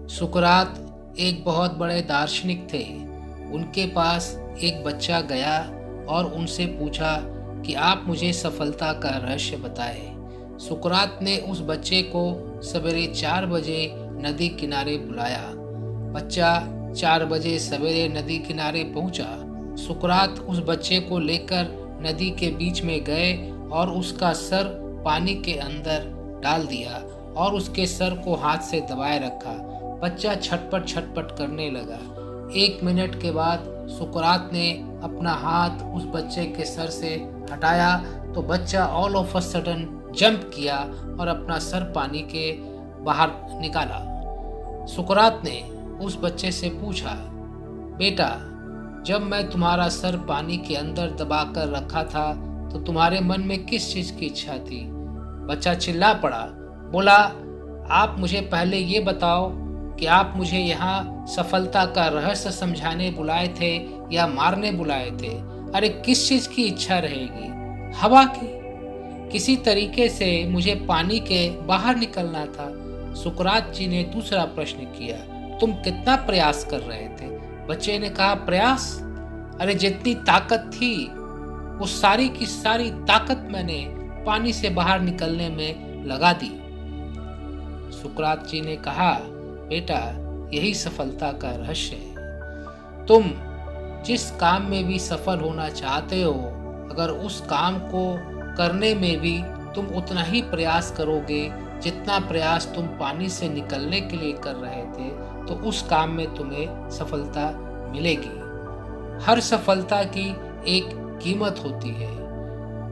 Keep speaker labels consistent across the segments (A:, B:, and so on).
A: सुकरात एक बहुत बड़े दार्शनिक थे। उनके पास एक बच्चा गया और उनसे पूछा कि आप मुझे सफलता का रहस्य बताएं। सुकरात ने उस बच्चे को सवेरे 4 बजे नदी किनारे बुलाया। बच्चा 4 बजे सवेरे नदी किनारे पहुंचा। सुकरात उस बच्चे को लेकर नदी के बीच में गए और उसका सर पानी के अंदर डाल दिया और उसके सर को हाथ से दबाए रखा। बच्चा छटपट छटपट करने लगा। 1 मिनट के बाद सुकरात ने अपना हाथ उस बच्चे के सर से हटाया तो बच्चा all of a sudden jump किया और अपना सर पानी के बाहर निकाला। सुकरात ने उस बच्चे से पूछा, बेटा, जब मैं तुम्हारा सर पानी के अंदर दबाकर रखा था तो तुम्हारे मन में किस चीज की इच्छा थी? बच्चा चिल्ला पड़ा, बोला, आप मुझे पहले ये बताओ कि आप मुझे यहाँ सफलता का रहस्य समझाने बुलाए थे या मारने बुलाए थे? अरे किस चीज की इच्छा रहेगी? हवा की? किसी तरीके से मुझे पानी के बाहर निकलना था। सुकरात जी ने दूसरा प्रश्न किया, तुम कितना प्रयास कर रहे थे? बच्चे ने कहा, प्रयास? अरे जितनी ताकत थी उस सारी की सारी ताकत मैंने पानी से बाहर निकलने में लगा दी। सुकरात जी ने कहा, बेटा, यही सफलता का रहस्य है। तुम जिस काम में भी सफल होना चाहते हो, अगर उस काम को करने में भी तुम उतना ही प्रयास करोगे जितना प्रयास तुम पानी से निकलने के लिए कर रहे थे, तो उस काम में तुम्हें सफलता मिलेगी। हर सफलता की एक कीमत होती है।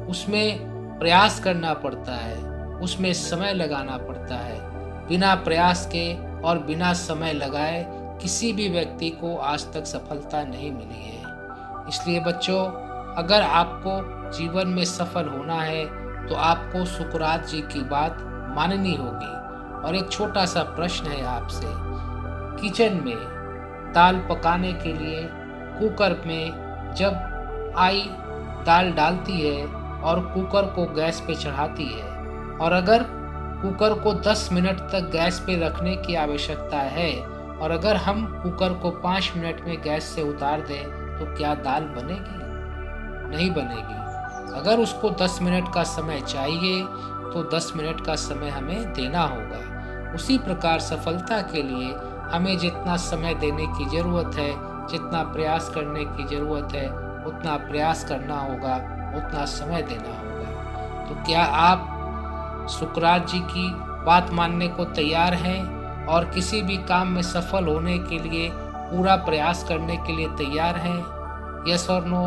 A: उसमें प्रयास करना पड़ता है, उसमें समय लगाना पड़ता है। बिना प्रयास के और बिना समय लगाए किसी भी व्यक्ति को आज तक सफलता नहीं मिली है। इसलिए बच्चों, अगर आपको जीवन में सफल होना है तो आपको सुकरात जी की बात माननी होगी। और एक छोटा सा प्रश्न है आपसे, किचन में दाल पकाने के लिए कुकर में जब आई दाल डालती है और कुकर को गैस पे चढ़ाती है, और अगर कुकर को 10 मिनट तक गैस पे रखने की आवश्यकता है और अगर हम कुकर को 5 मिनट में गैस से उतार दें तो क्या दाल बनेगी? नहीं बनेगी। अगर उसको 10 मिनट का समय चाहिए तो 10 मिनट का समय हमें देना होगा। उसी प्रकार सफलता के लिए हमें जितना समय देने की ज़रूरत है, जितना प्रयास करने की ज़रूरत है, उतना प्रयास करना होगा, उतना समय देना होगा। तो क्या आप सुकरात जी की बात मानने को तैयार हैं और किसी भी काम में सफल होने के लिए पूरा प्रयास करने के लिए तैयार हैं? यस और नो?